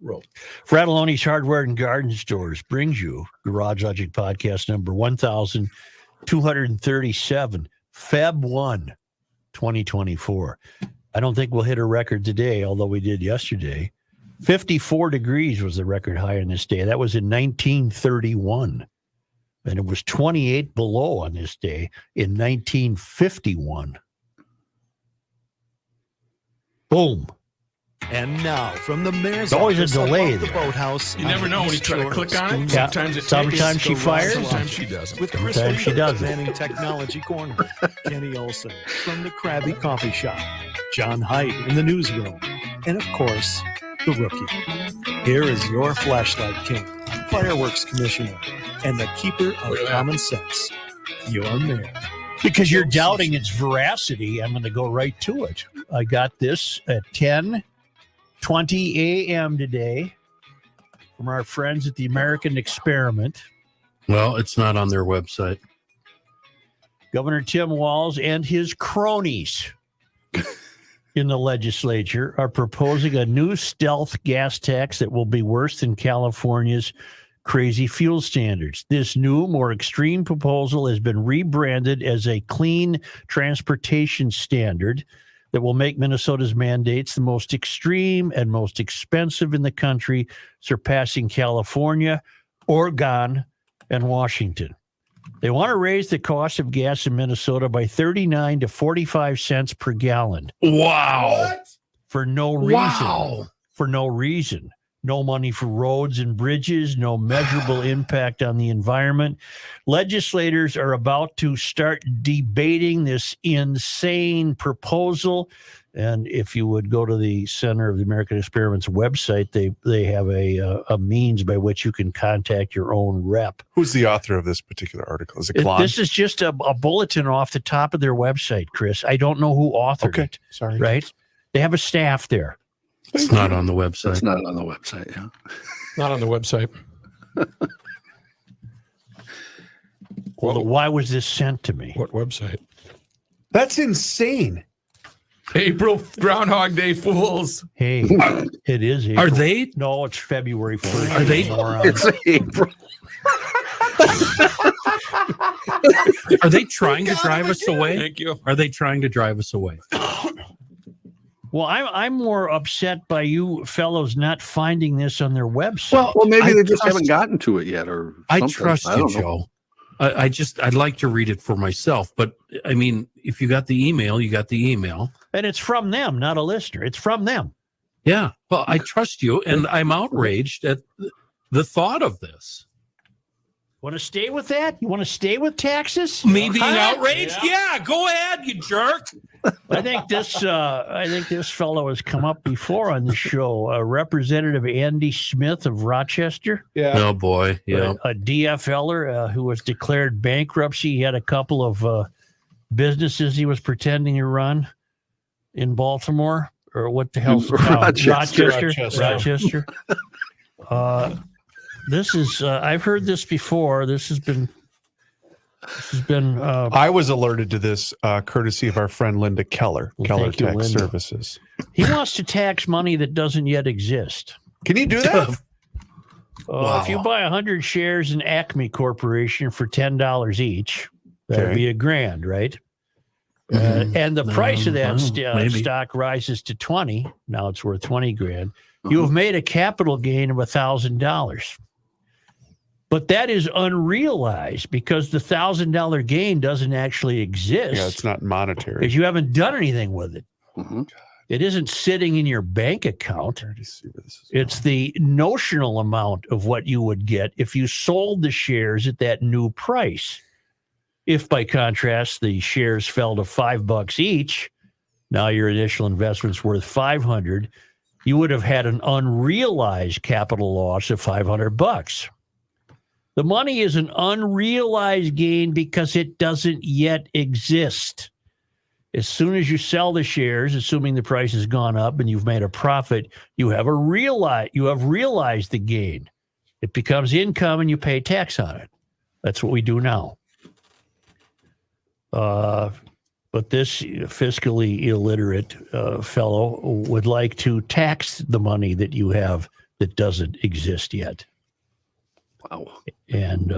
Roll. Fratelloni's Hardware and Garden Stores brings you Garage Logic Podcast number 1237, Feb 1, 2024. I don't think we'll hit a record today, although we did yesterday. 54 degrees was the record high on this day. That was in 1931. And it was 28 below on this day in 1951. Boom. And now, from the mayor's always a office delay above the there. boathouse. You never know when you try to click on it. Yeah. Sometimes it Sometimes takes. she fires. Sometimes she doesn't. With Chris Sometimes she doesn't. Manning Technology Corner, Kenny Olson from the Krabby Coffee Shop, John Height in the newsroom, and of course, the rookie. Here is your flashlight king, fireworks commissioner, and the keeper of common sense, your mayor. Because you're doubting its veracity, I'm going to go right to it. I got this at 10:20 a.m. today from our friends at the American Experiment. Well, it's not on their website. Governor Tim Walz and his cronies in the legislature are proposing a new stealth gas tax that will be worse than California's crazy fuel standards. This new, more extreme proposal has been rebranded as a clean transportation standard that will make Minnesota's mandates the most extreme and most expensive in the country, surpassing California, Oregon, and Washington. They want to raise the cost of gas in Minnesota by 39 to 45 cents per gallon. Wow. For no reason. Wow. For no reason. No money for roads and bridges, no measurable impact on the environment. Legislators are about to start debating this insane proposal. And if you would go to the Center of the American Experiment's website, they have a means by which you can contact your own rep. Who's the author of this particular article? Is it Klon? This is just a bulletin off the top of their website, Chris. I don't know who authored it. Sorry. Right? They have a staff there. It's not on the website. It's not on the website, yeah. Not on the website. Well, why was this sent to me? What website? That's insane. April Groundhog Day Fools. Hey, it is April. Are they? No, it's February 1st. Are they? It's April. Are they trying to drive us away? Thank you. Are they trying to drive us away? Well, I'm more upset by you fellows not finding this on their website. Well, maybe I they just trust- haven't gotten to it yet, or I something. trust you, don't know. Joe. I'd like to read it for myself, but I mean, if you got the email, you got the email. And it's from them, not a listener. It's from them. Yeah. Well, I trust you, and I'm outraged at the thought of this. Want to stay with that? You want to stay with taxes? Me being Huh? outraged? Yeah, go ahead, you jerk. I think this fellow has come up before on the show. Representative Andy Smith of Rochester. Yeah. Oh boy, yeah. A DFLer who was declared bankruptcy. He had a couple of businesses he was pretending to run in Baltimore, or what the hell's the town? Rochester. This is I've heard this before. This has been I was alerted to this courtesy of our friend Linda Keller, Well, Keller thank you, Tax Linda. Services. he wants to tax money that doesn't yet exist. Can you do that? If you buy 100 shares in Acme Corporation for $10 each, that'd Okay. be $1,000, right? And the price of that maybe. stock rises to 20. Now it's worth 20 grand. You have made a capital gain of $1,000. But that is unrealized because the $1,000 gain doesn't actually exist. Yeah, it's not monetary. because you haven't done anything with it. Mhm. It isn't sitting in your bank account. I already see where this is It's the notional amount of what you would get if you sold the shares at that new price. If, by contrast, the shares fell to $5 each, now your initial investment's worth $500. You would have had an unrealized capital loss of $500. The money is an unrealized gain because it doesn't yet exist. As soon as you sell the shares, assuming the price has gone up and you've made a profit, you have realized the gain. It becomes income and you pay tax on it. That's what we do now. But this fiscally illiterate fellow would like to tax the money that you have that doesn't exist yet. Wow. And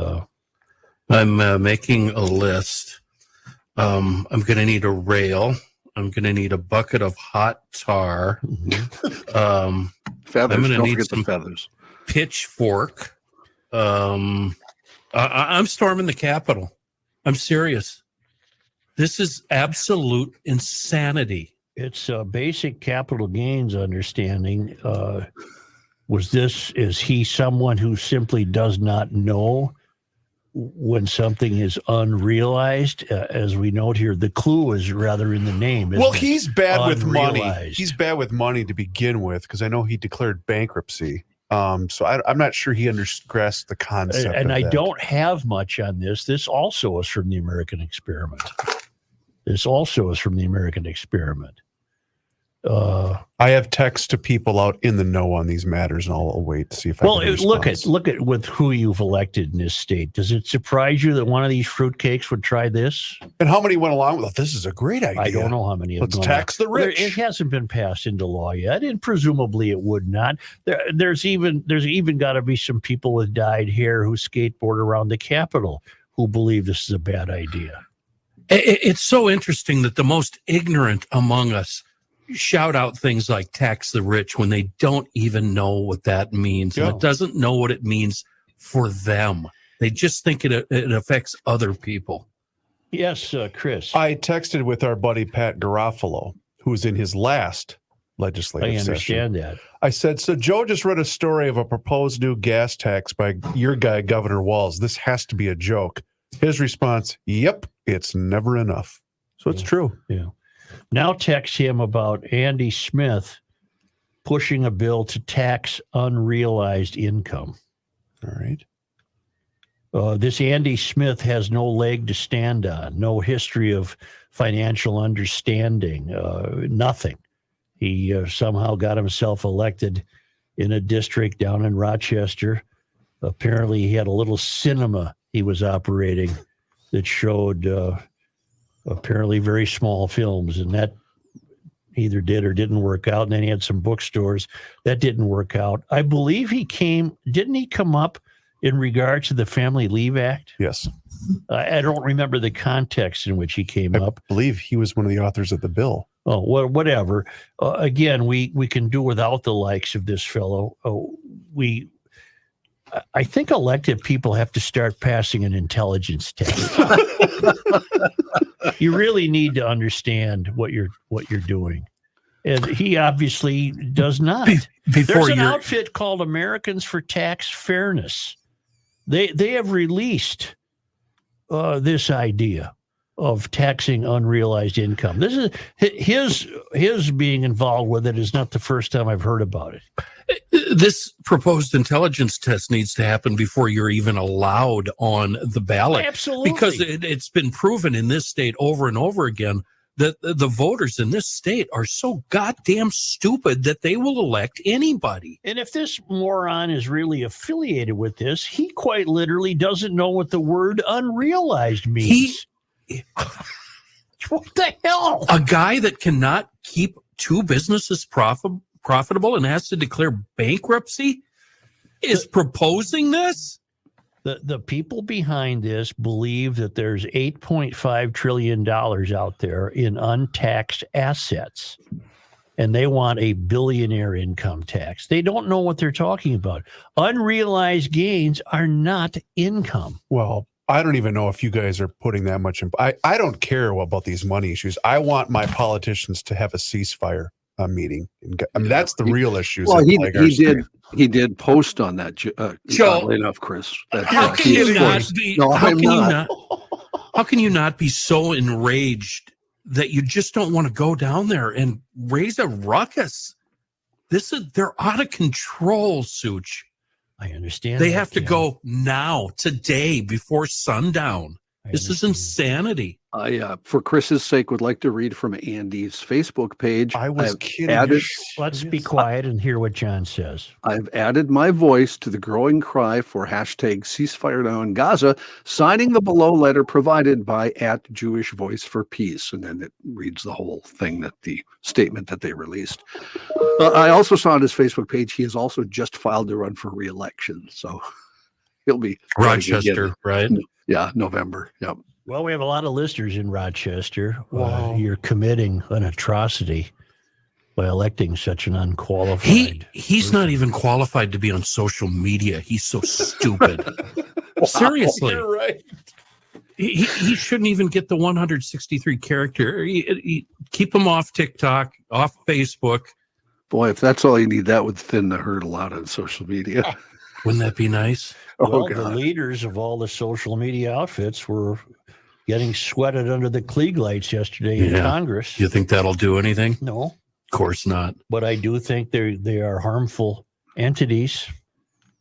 I'm making a list. I'm going to need a rail. I'm going to need a bucket of hot tar. Feathers. I'm gonna Don't need forget the some- feathers. Pitchfork. I'm storming the Capitol. I'm serious. This is absolute insanity. it's a basic capital gains understanding. Is he someone who simply does not know when something is unrealized? As we note here, the clue is rather in the name. Well, isn't it? he's bad with money. Unrealized. He's bad with money to begin with, because I know he declared bankruptcy. So I'm not sure he grasped the concept. And of I that. don't have much on this. This also is from the American Experiment. I have text to people out in the know on these matters, and I'll wait to see if I Well, can look at with who you've elected in this state. Does it surprise you that one of these fruitcakes would try this? And how many went along with it? This is a great idea. I don't know how many. Have Let's gone tax the on. Well, rich. it hasn't been passed into law yet, and presumably it would not. There's even got to be some people with dyed hair who skateboard around the Capitol who believe this is a bad idea. It's so interesting that the most ignorant among us shout out things like tax the rich when they don't even know what that means. Yeah. And it doesn't know what it means for them. They just think it affects other people. Yes, Chris. I texted with our buddy Pat Garofalo, who's in his last legislative I session. understand that. I said, so Joe just read a story of a proposed new gas tax by your guy, Governor WALZ. This has to be a joke. His response, yep, it's never enough. So it's true. Yeah. Now text him about Andy Smith pushing a bill to tax unrealized income. All right. This Andy Smith has no leg to stand on, no history of financial understanding, nothing. He somehow got himself elected in a district down in Rochester. Apparently, he had a little cinema he was operating that showed apparently very small films, and that either did or didn't work out. And then he had some bookstores that didn't work out. I believe didn't he come up in regards to the Family Leave Act? Yes. I don't remember the context in which he came up. I believe he was one of the authors of the bill. Oh, whatever. Again, we can do without the likes of this fellow. I think elected people have to start passing an intelligence test. You really need to understand what you're doing, and he obviously does not. There's an outfit called Americans for Tax Fairness. They have released this idea of taxing unrealized income. This is his being involved with it is not the first time I've heard about it. This proposed intelligence test needs to happen before you're even allowed on the ballot. Absolutely. Because it's been proven in this state over and over again that the voters in this state are so goddamn stupid that they will elect anybody. And if this moron is really affiliated with this, he quite literally doesn't know what the word unrealized means. What the hell? A guy that cannot keep two businesses profitable and has to declare bankruptcy is proposing this? The people behind this believe that there's $8.5 trillion out there in untaxed assets, and they want a billionaire income tax. They don't know what they're talking about. Unrealized gains are not income. Well, I don't even know if you guys are putting that much in. I don't care about these money issues. I want my politicians to have a ceasefire meeting. I mean, that's the real issues. Well, he did post on that, Joe, oddly enough, Chris. That, How can you not post. be? No, how I'm can you not. How can you not be so enraged that you just don't want to go down there and raise a ruckus? They're out of control, Such. I understand. They that, have to Ken. go now, today, before sundown. This is insanity. I, for Chris's sake, would like to read from Andy's Facebook page. I was I've kidding. added- Let's be quiet and hear what John says. I've added my voice to the growing cry for hashtag ceasefire now in Gaza, signing the below letter provided by @JewishVoiceForPeace. And then it reads the whole thing, that the statement that they released. I also saw on his Facebook page, he has also just filed to run for re-election. So he'll be Rochester, right? Yeah, November. Yep. Well, we have a lot of listeners in Rochester. Wow. You're committing an atrocity by electing such an unqualified. He's not even qualified to be on social media. He's so stupid. Seriously. You're right. He shouldn't even get the 163 character. Keep him off TikTok, off Facebook. Boy, if that's all you need, that would thin the herd a lot on social media. Wouldn't that be nice? Well, Oh, the God. leaders of all the social media outfits were getting sweated under the Klieg lights yesterday in Yeah. Congress. You think that'll do anything? No, Of course not. but I do think they are harmful entities,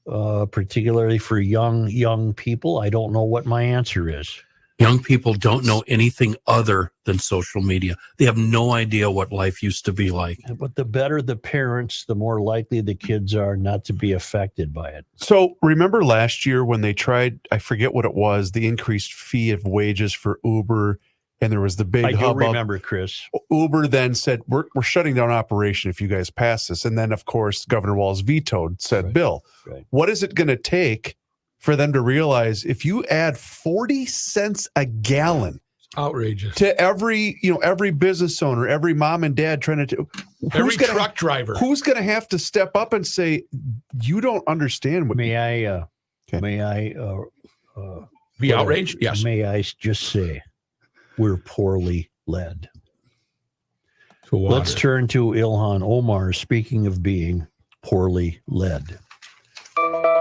particularly for young people. I don't know what my answer is. Young people don't know anything other than social media. They have no idea what life used to be like. But the better the parents, the more likely the kids are not to be affected by it. So remember last year when they tried, I forget what it was, the increased fee of wages for Uber, and there was the big I do hubbub. remember, Chris. Uber then said, we're shutting down operation if you guys pass this. And then, of course, Governor WALZ vetoed said Right. bill. Right. What is it going to take for them to realize if you add 40 cents a gallon Outrageous. to every business owner, every mom and dad trying to, Every gonna, truck driver. who's going to have to step up and say, you don't understand what May I? Okay. May I? Be outraged? Yes. May I just say, we're poorly led. To water. Let's turn to Ilhan Omar. Speaking of being poorly led.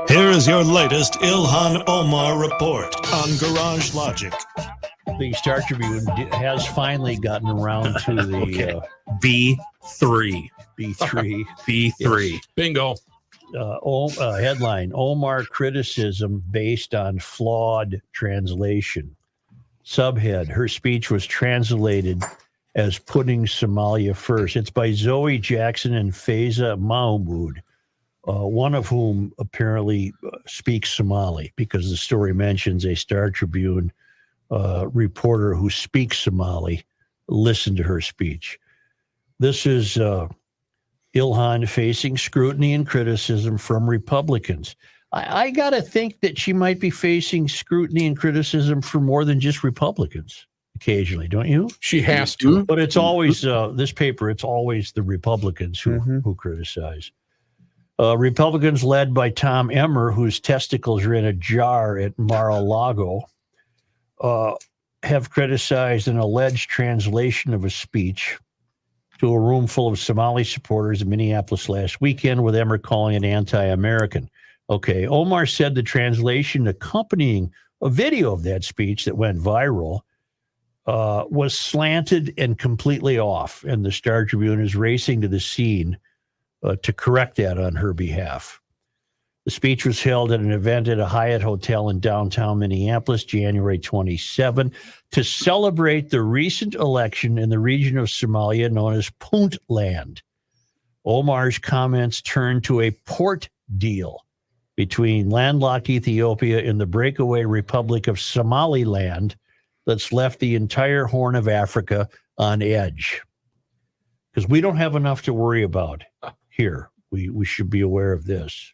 Here is your latest Ilhan Omar report on Garage Logic. The Star Tribune has finally gotten around to the Okay. B3. B3 B3. Bingo. headline: Omar criticism based on flawed translation. Subhead: her speech was translated as putting Somalia first. It's by Zoe Jackson and Faiza Mahmoud, one of whom apparently speaks Somali, because the story mentions a Star Tribune reporter who speaks Somali listened to her speech. This is Ilhan facing scrutiny and criticism from Republicans. I got to think that she might be facing scrutiny and criticism from more than just Republicans occasionally, don't you? She has to. But it's always this paper, it's always the Republicans who criticize. Republicans led by Tom Emmer, whose testicles are in a jar at Mar-a-Lago, have criticized an alleged translation of a speech to a room full of Somali supporters in Minneapolis last weekend, with Emmer calling it anti-American. Okay, Omar said the translation accompanying a video of that speech that went viral was slanted and completely off, and the Star Tribune is racing to the scene to correct that on her behalf. The speech was held at an event at a Hyatt Hotel in downtown Minneapolis, January 27, to celebrate the recent election in the region of Somalia known as Puntland. Omar's comments turned to a port deal between landlocked Ethiopia and the breakaway Republic of Somaliland that's left the entire Horn of Africa on edge. Because we don't have enough to worry about here. We should be aware of this.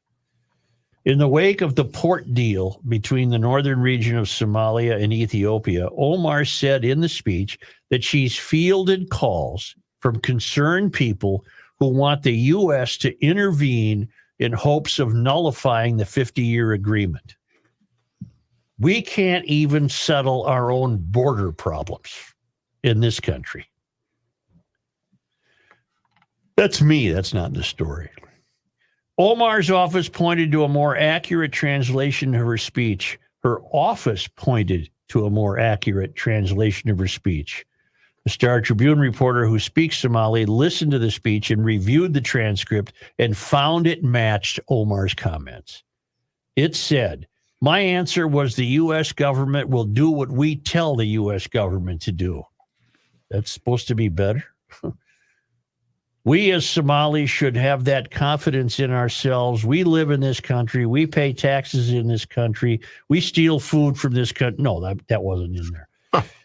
In the wake of the port deal between the northern region of Somalia and Ethiopia, Omar said in the speech that she's fielded calls from concerned people who want the U.S. to intervene in hopes of nullifying the 50-year agreement. We can't even settle our own border problems in this country. That's me. That's not in the story. Omar's office pointed to a more accurate translation of her speech. Her office pointed to a more accurate translation of her speech. The Star Tribune reporter who speaks Somali listened to the speech and reviewed the transcript and found it matched Omar's comments. It said, My answer was the U.S. government will do what we tell the U.S. government to do. That's supposed to be better. We as Somalis should have that confidence in ourselves. We live in this country. We pay taxes in this country. We steal food from this country. No, that wasn't in there.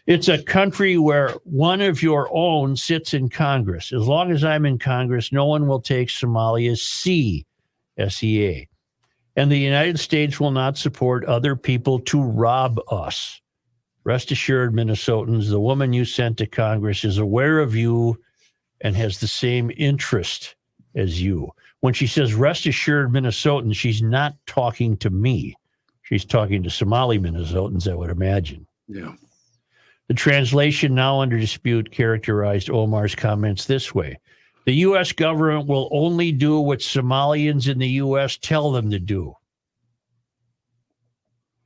It's a country where one of your own sits in Congress. As long as I'm in Congress, no one will take Somalia's SEA. And the United States will not support other people to rob us. Rest assured, Minnesotans, the woman you sent to Congress is aware of you and has the same interest as you. When she says rest assured, Minnesotans, she's not talking to me. She's talking to Somali Minnesotans, I would imagine. Yeah. The translation now under dispute characterized Omar's comments this way. The U.S. government will only do what Somalians in the U.S. tell them to do.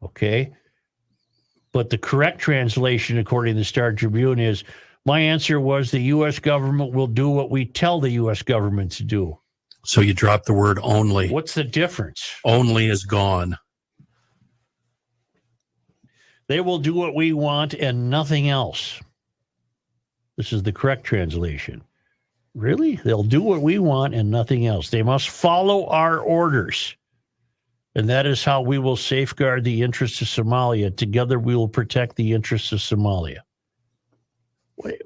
Okay? But the correct translation, according to the Star Tribune, is my answer was the U.S. government will do what we tell the U.S. government to do. So you drop the word only. What's the difference? Only is gone. They will do what we want and nothing else. This is the correct translation. Really? They'll do what we want and nothing else. They must follow our orders. And that is how we will safeguard the interests of Somalia. Together, we will protect the interests of Somalia. Wait,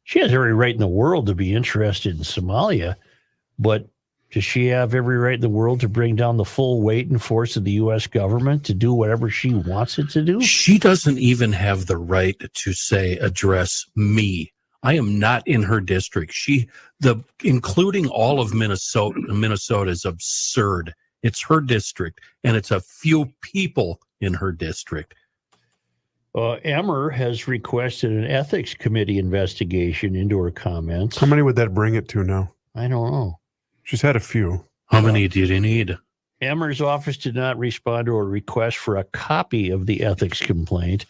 she has every right in the world to be interested in Somalia, but does she have every right in the world to bring down the full weight and force of the U.S. government to do whatever she wants it to do? She doesn't even have the right to say, address me. I am not in her district. Including all of Minnesota is absurd. It's her district, and it's a few people in her district. Emmer has requested an ethics committee investigation into her comments. How many would that bring it to now? I don't know. She's had a few. How many did you need? Emmer's office did not respond to a request for a copy of the ethics complaint.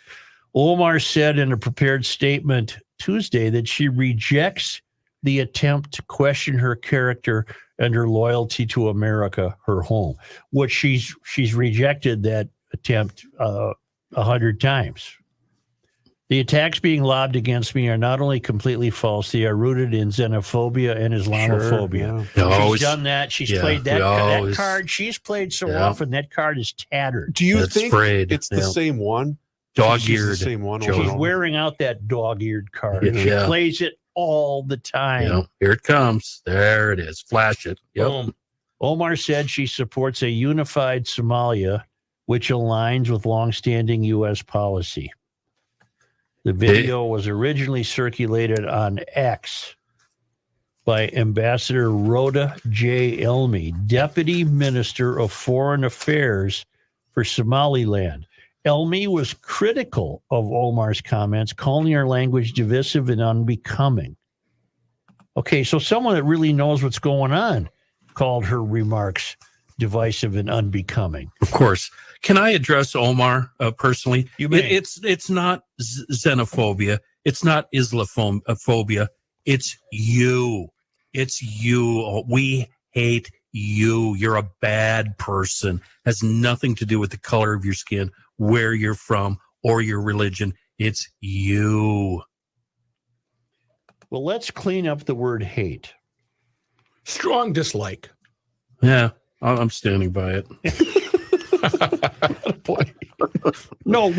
Omar said in a prepared statement Tuesday that she rejects the attempt to question her character and her loyalty to America, her home. What she's rejected that attempt 100 times. The attacks being lobbed against me are not only completely false, they are rooted in xenophobia and Islamophobia. Sure, She's done that. She's played that card. She's played so often that card is tattered. Do you think it's the same one? Dog-eared. Same one. She's wearing out that dog-eared card. Yeah. She plays it all the time. Yeah. Here it comes. There it is. Flash it. Yep. Omar said she supports a unified Somalia, which aligns with longstanding U.S. policy. The video was originally circulated on X by Ambassador Rhoda J. Elmi, Deputy Minister of Foreign Affairs for Somaliland. Elmi was critical of Omar's comments, calling her language divisive and unbecoming. Okay, so someone that really knows what's going on called her remarks divisive and unbecoming. Of course. Can I address Omar personally? You may. It's not xenophobia. It's not Islamophobia. It's you. It's you. We hate you. You're a bad person. Has nothing to do with the color of your skin, where you're from, or your religion. It's you. Well, let's clean up the word hate. Strong dislike. Yeah, I'm standing by it. No,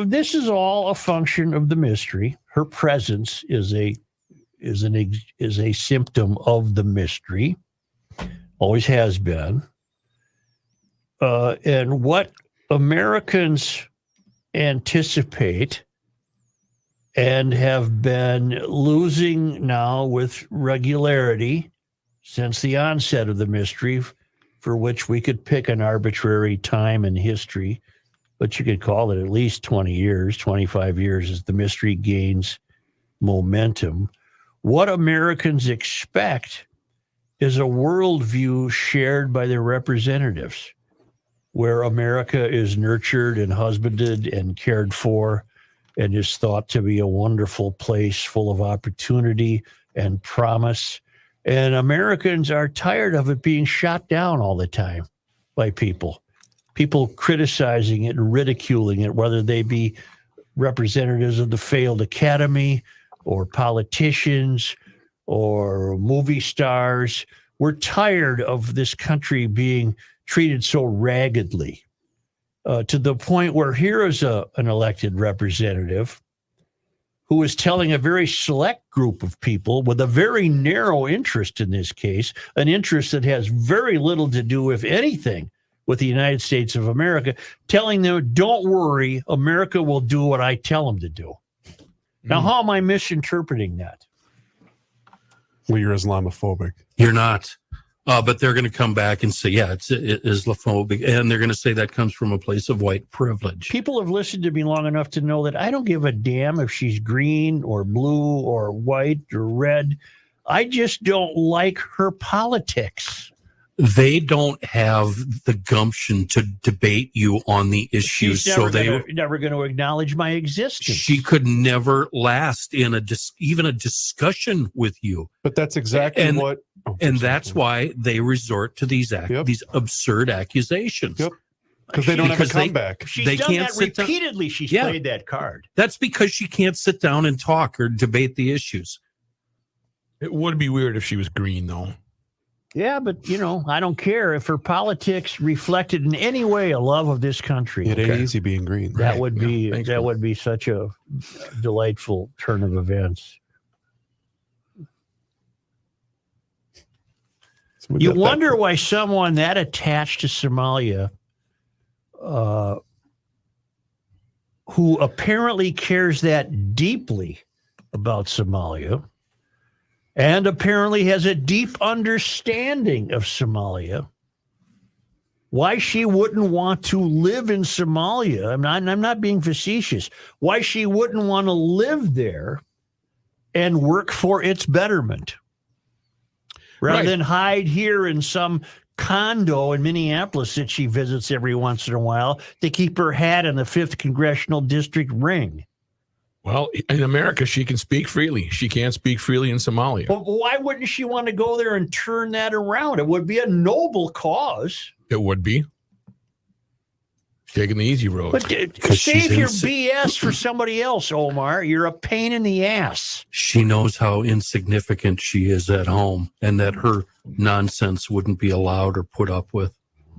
this is all a function of the mystery. Her presence is a symptom of the mystery. Always has been. And what Americans anticipate and have been losing now with regularity since the onset of the mystery, for which we could pick an arbitrary time in history, but you could call it at least 20 years, 25 years as the mystery gains momentum. What Americans expect is a worldview shared by their representatives, where America is nurtured and husbanded and cared for and is thought to be a wonderful place full of opportunity and promise And Americans are tired of it being shot down all the time by people criticizing it and ridiculing it, whether they be representatives of the failed academy or politicians or movie stars. We're tired of this country being treated so raggedly to the point where here is an elected representative who is telling a very select group of people with a very narrow interest in this case, an interest that has very little to do, if anything, with the United States of America, telling them, don't worry, America will do what I tell them to do. Now, how am I misinterpreting that? Well, you're Islamophobic. You're not. But they're going to come back and say, yeah, it's Islamophobic. And they're going to say that comes from a place of white privilege. People have listened to me long enough to know that I don't give a damn if she's green or blue or white or red. I just don't like her politics. They don't have the gumption to debate you on the issues. She's never going to acknowledge my existence. She could never last in even a discussion with you. But that's exactly what. And that's why they resort to these these absurd accusations. Yep. Because they don't have a comeback. She's done that repeatedly. She's played that card. That's because she can't sit down and talk or debate the issues. It would be weird if she was green, though. Yeah, but, I don't care if her politics reflected in any way a love of this country. It ain't easy being green. That would be such a delightful turn of events. So you wonder why someone that attached to Somalia, who apparently cares that deeply about Somalia, and apparently has a deep understanding of Somalia, why she wouldn't want to live in Somalia. I'm not being facetious. Why she wouldn't want to live there and work for its betterment rather than hide here in some condo in Minneapolis that she visits every once in a while to keep her hat in the 5th Congressional District ring. Well, in America, she can speak freely. She can't speak freely in Somalia. But why wouldn't she want to go there and turn that around? It would be a noble cause. It would be. Taking the easy road. But save your BS for somebody else, Omar. You're a pain in the ass. She knows how insignificant she is at home and that her nonsense wouldn't be allowed or put up with.